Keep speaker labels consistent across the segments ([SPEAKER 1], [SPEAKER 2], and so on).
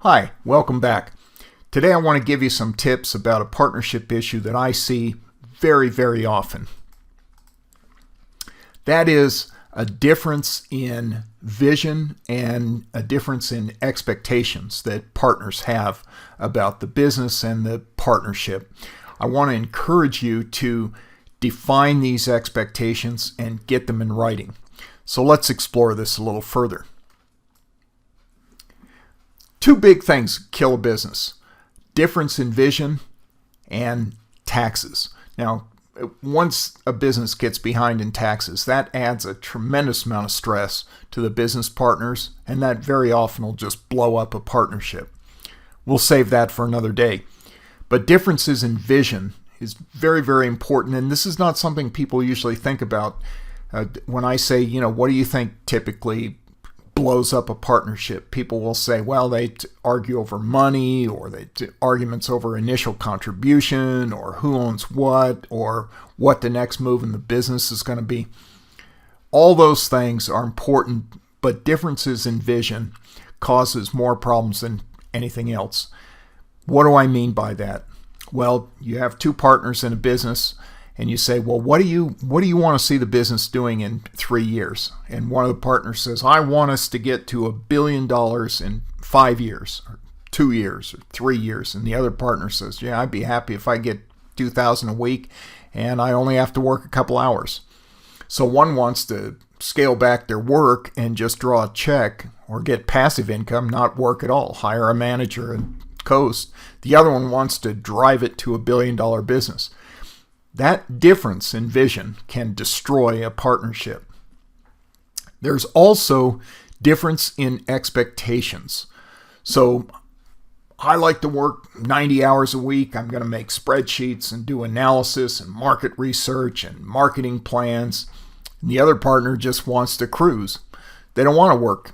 [SPEAKER 1] Hi, welcome back. Today I want to give you some tips about a partnership issue that I see very, very often. That is a difference in vision and a difference in expectations that partners have about the business and the partnership. I want to encourage you to define these expectations and get them in writing. So let's explore this a little further. Two big things kill a business: difference in vision and taxes. Now, once a business gets behind in taxes, that adds a tremendous amount of stress to the business partners, and that very often will just blow up a partnership. We'll save that for another day. But differences in vision is very, very important, and this is not something people usually think about. When I say, what do you think typically blows up a partnership? People will say, well, they argue over money, or they arguments over initial contribution, or who owns what, or what the next move in the business is going to be. All those things are important, but differences in vision causes more problems than anything else. What do I mean by that? Well, you have two partners in a business, and you say, well, what do you want to see the business doing in 3 years? And one of the partners says, I want us to get to $1 billion in 5 years, or 2 years, or 3 years. And the other partner says, yeah, I'd be happy if I get $2,000 a week and I only have to work a couple hours. So one wants to scale back their work and just draw a check or get passive income, not work at all, hire a manager and coast. The other one wants to drive it to $1 billion business. That difference in vision can destroy a partnership. There's also difference in expectations. So I like to work 90 hours a week. I'm going to make spreadsheets and do analysis and market research and marketing plans. And the other partner just wants to cruise. They don't want to work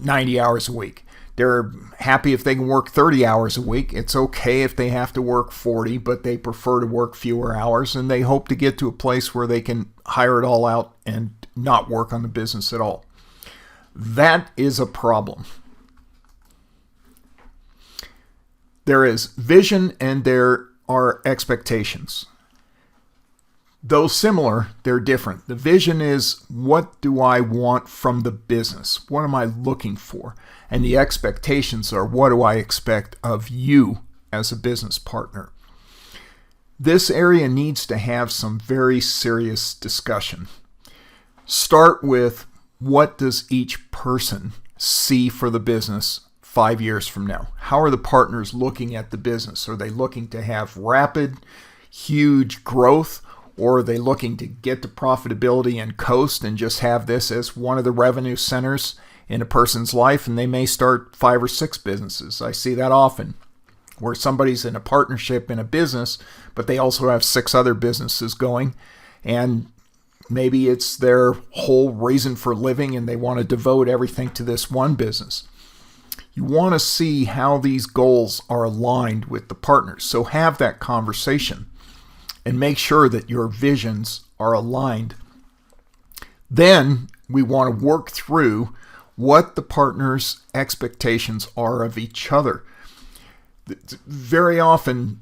[SPEAKER 1] 90 hours a week. They're happy if they can work 30 hours a week. It's okay if they have to work 40, but they prefer to work fewer hours, and they hope to get to a place where they can hire it all out and not work on the business at all. That is a problem. There is vision and there are expectations. Though similar, they're different. The vision is, what do I want from the business? What am I looking for? And the expectations are, what do I expect of you as a business partner? This area needs to have some very serious discussion. Start with, what does each person see for the business 5 years from now? How are the partners looking at the business? Are they looking to have rapid, huge growth? Or are they looking to get to profitability and coast and just have this as one of the revenue centers in a person's life, and they may start 5 or 6 businesses? I see that often, where somebody's in a partnership in a business, but they also have 6 other businesses going, and maybe it's their whole reason for living and they want to devote everything to this one business. You want to see how these goals are aligned with the partners. So have that conversation and make sure that your visions are aligned. Then we want to work through what the partners' expectations are of each other. Very often,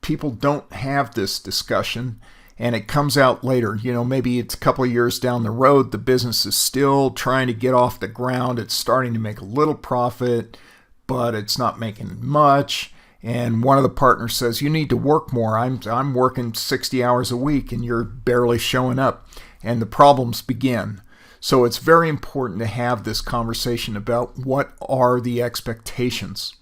[SPEAKER 1] people don't have this discussion, and it comes out later. Maybe it's a couple of years down the road, the business is still trying to get off the ground. It's starting to make a little profit, but it's not making much. And one of the partners says, you need to work more. I'm working 60 hours a week and you're barely showing up. And the problems begin. So it's very important to have this conversation about what are the expectations.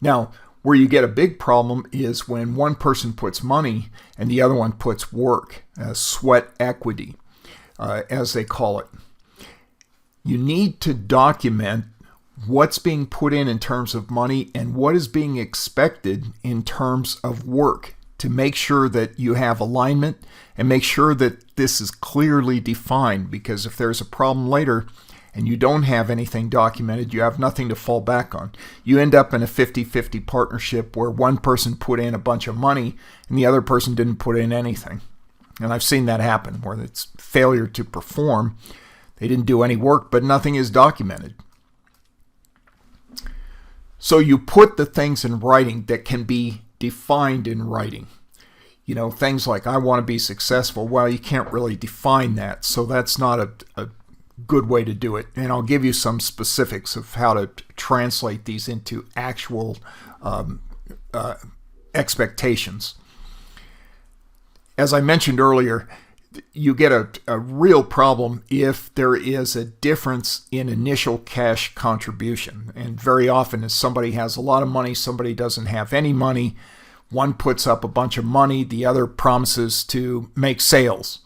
[SPEAKER 1] Now, where you get a big problem is when one person puts money and the other one puts work, sweat equity, as they call it. You need to document what's being put in terms of money and what is being expected in terms of work, to make sure that you have alignment and make sure that this is clearly defined, because if there's a problem later and you don't have anything documented, you have nothing to fall back on. You end up in a 50-50 partnership where one person put in a bunch of money and the other person didn't put in anything. And I've seen that happen, where it's failure to perform. They didn't do any work, but nothing is documented. So you put the things in writing that can be defined in writing. Things like, I want to be successful. Well, you can't really define that, so that's not a good way to do it. And I'll give you some specifics of how to translate these into actual expectations. As I mentioned earlier, you get a real problem if there is a difference in initial cash contribution. And very often, if somebody has a lot of money, somebody doesn't have any money, one puts up a bunch of money, the other promises to make sales.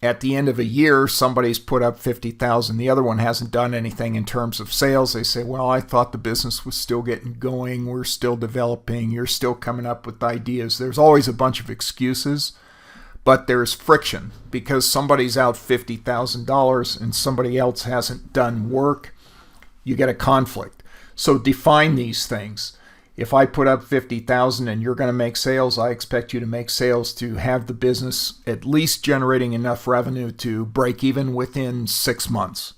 [SPEAKER 1] At the end of a year, somebody's put up $50,000. The other one hasn't done anything in terms of sales. They say, well, I thought the business was still getting going. We're still developing. You're still coming up with ideas. There's always a bunch of excuses, but there's friction because somebody's out $50,000 and somebody else hasn't done work. You get a conflict. So define these things. If I put up $50,000 and you're going to make sales, I expect you to make sales to have the business at least generating enough revenue to break even within 6 months.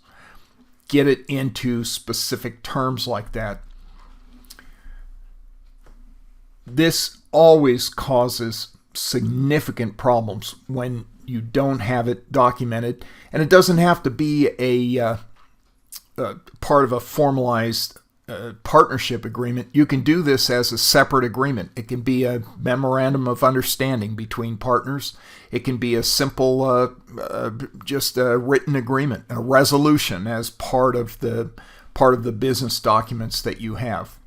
[SPEAKER 1] Get it into specific terms like that. This always causes significant problems when you don't have it documented, and it doesn't have to be a part of a formalized partnership agreement. You can do this as a separate agreement. It can be a memorandum of understanding between partners. It can be a simple, just a written agreement, a resolution as part of the business documents that you have.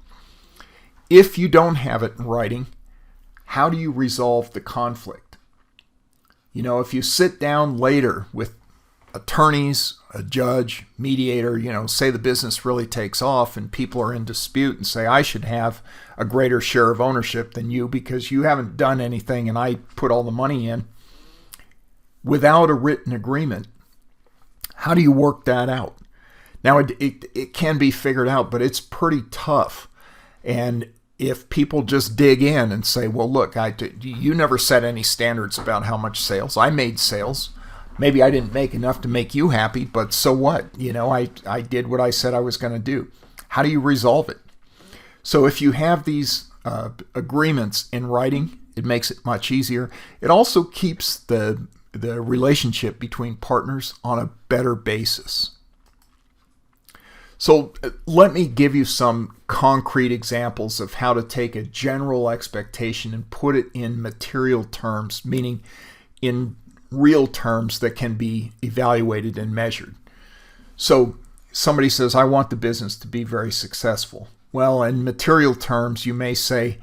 [SPEAKER 1] If you don't have it in writing, how do you resolve the conflict? If you sit down later with attorneys, a judge, mediator, say the business really takes off and people are in dispute and say, I should have a greater share of ownership than you because you haven't done anything and I put all the money in. Without a written agreement, how do you work that out? Now, it can be figured out, but it's pretty tough. And if people just dig in and say, well, look, you never set any standards about how much sales. I made sales. Maybe I didn't make enough to make you happy, but so what? I did what I said I was going to do. How do you resolve it? So if you have these agreements in writing, it makes it much easier. It also keeps the relationship between partners on a better basis. So let me give you some concrete examples of how to take a general expectation and put it in material terms, meaning in real terms that can be evaluated and measured. So somebody says, I want the business to be very successful. Well, in material terms, you may say,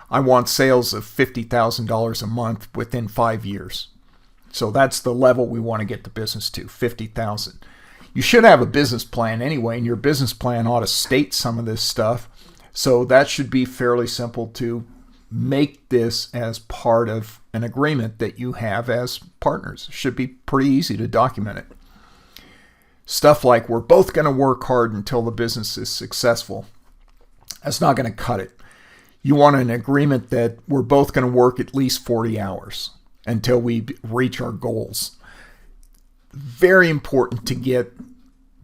[SPEAKER 1] I want sales of $50,000 a month within 5 years. So that's the level we want to get the business to, 50,000. You should have a business plan anyway, and your business plan ought to state some of this stuff. So that should be fairly simple to make this as part of an agreement that you have as partners. It should be pretty easy to document it. Stuff like, we're both going to work hard until the business is successful. That's not going to cut it. You want an agreement that we're both going to work at least 40 hours until we reach our goals. Very important to get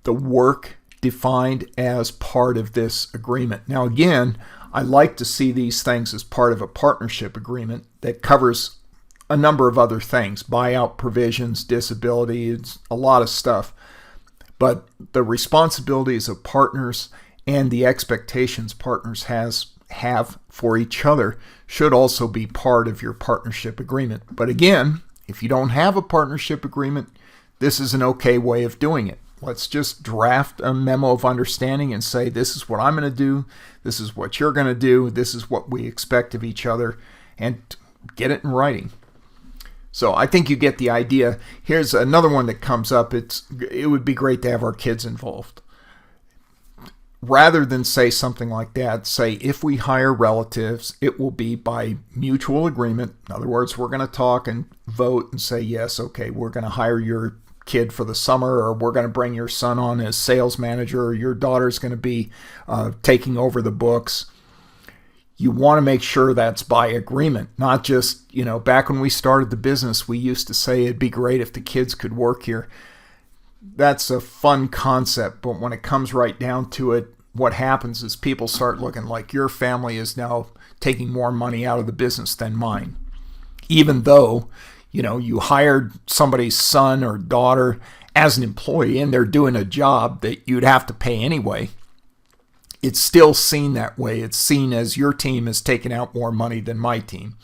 [SPEAKER 1] the work defined as part of this agreement. Now, again, I like to see these things as part of a partnership agreement that covers a number of other things, buyout provisions, disability, it's a lot of stuff. But the responsibilities of partners and the expectations partners have for each other should also be part of your partnership agreement. But again, if you don't have a partnership agreement, this is an okay way of doing it. Let's just draft a memo of understanding and say, this is what I'm going to do, this is what you're going to do, this is what we expect of each other, and get it in writing. So I think you get the idea. Here's another one that comes up. It would be great to have our kids involved. Rather than say something like that, say, if we hire relatives, it will be by mutual agreement. In other words, we're going to talk and vote and say, yes, okay, we're going to hire your kid for the summer, or we're going to bring your son on as sales manager, or your daughter's going to be taking over the books. You want to make sure that's by agreement, not just, back when we started the business, we used to say it'd be great if the kids could work here. That's a fun concept, but when it comes right down to it, what happens is people start looking like your family is now taking more money out of the business than mine. Even though, you hired somebody's son or daughter as an employee and they're doing a job that you'd have to pay anyway, it's still seen that way. It's seen as your team is taking out more money than my team.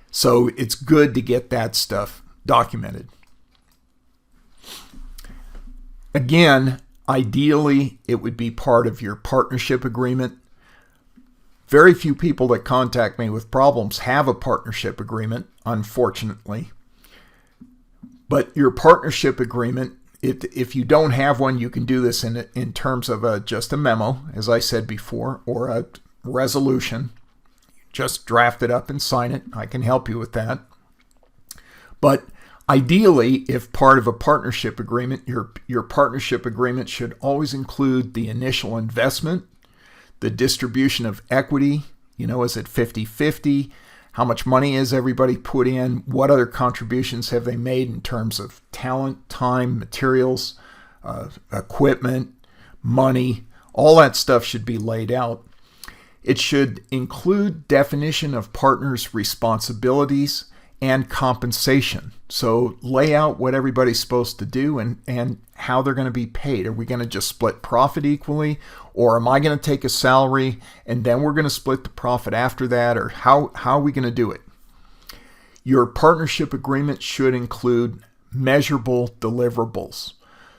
[SPEAKER 1] So it's good to get that stuff documented. Again, ideally, it would be part of your partnership agreement. Very few people that contact me with problems have a partnership agreement, unfortunately. But your partnership agreement, if you don't have one, you can do this in terms of just a memo, as I said before, or a resolution. Just draft it up and sign it. I can help you with that. But ideally, if part of a partnership agreement, your partnership agreement should always include the initial investment, the distribution of equity, is it 50-50? How much money has everybody put in? What other contributions have they made in terms of talent, time, materials, equipment, money? All that stuff should be laid out. It should include definition of partners' responsibilities and compensation. So lay out what everybody's supposed to do and how they're going to be paid. Are we going to just split profit equally? Or am I going to take a salary and then we're going to split the profit after that? Or how are we going to do it? Your partnership agreement should include measurable deliverables.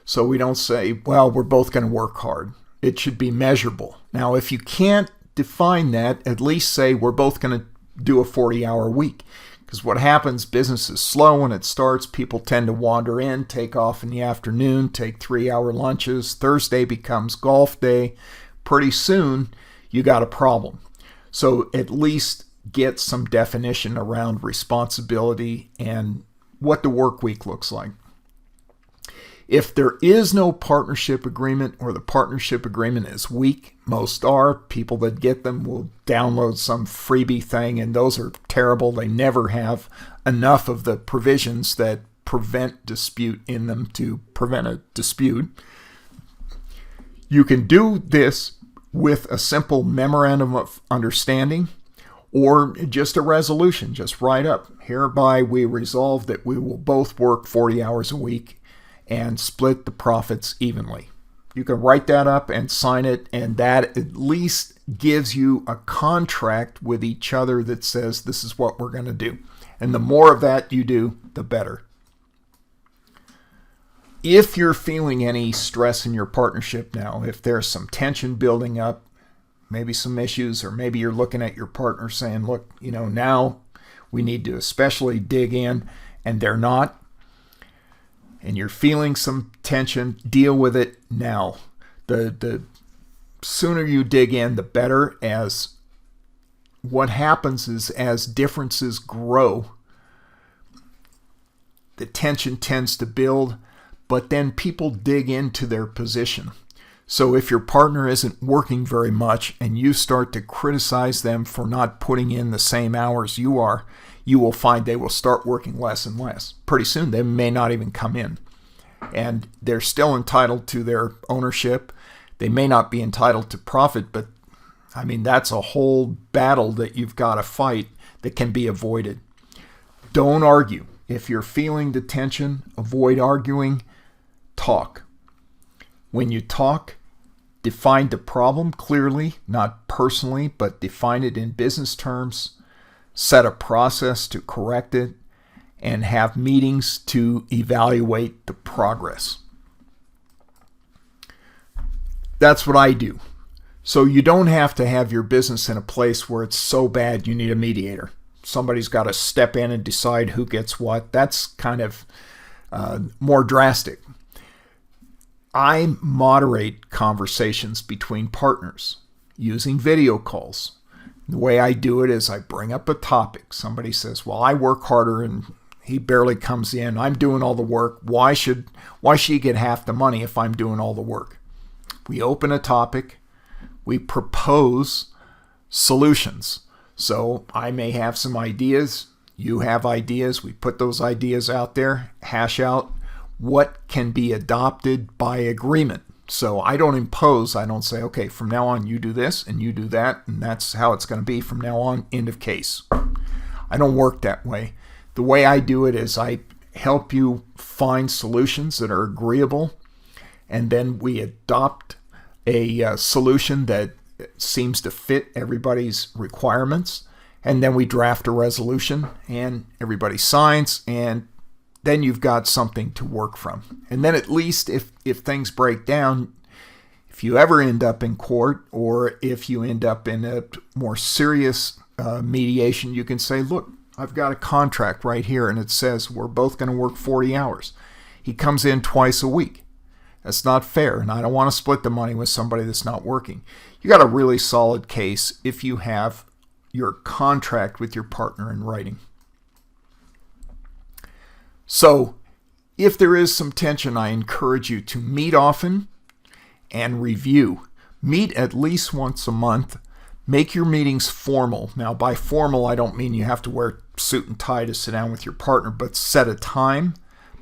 [SPEAKER 1] So we don't say, well, we're both going to work hard. It should be measurable. Now, if you can't define that, at least say we're both going to do a 40-hour week. Because what happens, business is slow when it starts. People tend to wander in, take off in the afternoon, take 3-hour lunches. Thursday becomes golf day. Pretty soon, you got a problem. So at least get some definition around responsibility and what the work week looks like. If there is no partnership agreement or the partnership agreement is weak, most are, people that get them will download some freebie thing, and those are terrible. They never have enough of the provisions that prevent dispute in them to prevent a dispute. You can do this with a simple memorandum of understanding or just a resolution. Just write up, hereby we resolve that we will both work 40 hours a week and split the profits evenly. You can write that up and sign it, and that at least gives you a contract with each other that says this is what we're going to do. And the more of that you do, the better. If you're feeling any stress in your partnership now, if there's some tension building up, maybe some issues, or maybe you're looking at your partner saying, look, now we need to especially dig in, and they're not, and you're feeling some tension, deal with it now. The sooner you dig in, the better. As what happens is as differences grow, the tension tends to build, but then people dig into their position. So if your partner isn't working very much and you start to criticize them for not putting in the same hours you are, you will find they will start working less and less. Pretty soon they may not even come in. And they're still entitled to their ownership. They may not be entitled to profit, but that's a whole battle that you've got to fight that can be avoided. Don't argue. If you're feeling the tension, avoid arguing. Talk. When you talk, define the problem clearly, not personally, but define it in business terms. Set a process to correct it, and have meetings to evaluate the progress. That's what I do. So you don't have to have your business in a place where it's so bad you need a mediator. Somebody's got to step in and decide who gets what. That's kind of more drastic. I moderate conversations between partners using video calls. The way I do it is I bring up a topic. Somebody says, well, I work harder and he barely comes in. I'm doing all the work. Why should he get half the money if I'm doing all the work? We open a topic. We propose solutions. So I may have some ideas. You have ideas. We put those ideas out there, hash out what can be adopted by agreement. So I don't impose. I don't say, okay, from now on you do this and you do that, and that's how it's going to be from now on, end of case. I don't work that way. The way I do it is I help you find solutions that are agreeable, and then we adopt a solution that seems to fit everybody's requirements, and then we draft a resolution and everybody signs, and then you've got something to work from. And then at least if things break down, if you ever end up in court or if you end up in a more serious mediation, you can say, look, I've got a contract right here and it says we're both going to work 40 hours. He comes in twice a week. That's not fair, and I don't want to split the money with somebody that's not working. You got a really solid case if you have your contract with your partner in writing. So if there is some tension, I encourage you to meet often and review. Meet at least once a month. Make your meetings formal. Now, by formal, I don't mean you have to wear suit and tie to sit down with your partner, but set a time,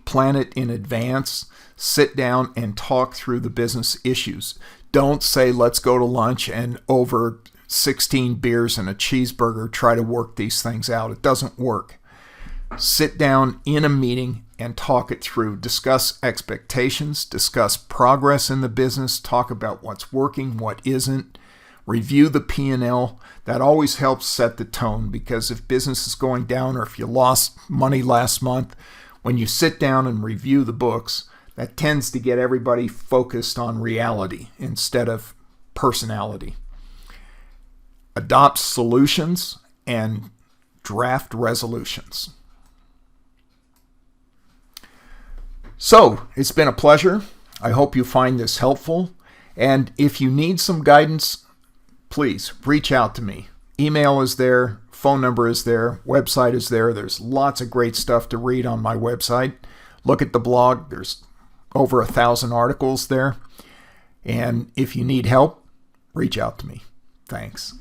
[SPEAKER 1] plan it in advance, sit down and talk through the business issues. Don't say, let's go to lunch and over 16 beers and a cheeseburger, try to work these things out. It doesn't work. Sit down in a meeting and talk it through. Discuss expectations, discuss progress in the business, talk about what's working, what isn't. Review the P&L. That always helps set the tone, because if business is going down or if you lost money last month, when you sit down and review the books, that tends to get everybody focused on reality instead of personality. Adopt solutions and draft resolutions. So, it's been a pleasure. I hope you find this helpful. And if you need some guidance, please reach out to me. Email is there, phone number is there, website is there. There's lots of great stuff to read on my website. Look at the blog. There's over 1,000 articles there. And if you need help, reach out to me. Thanks.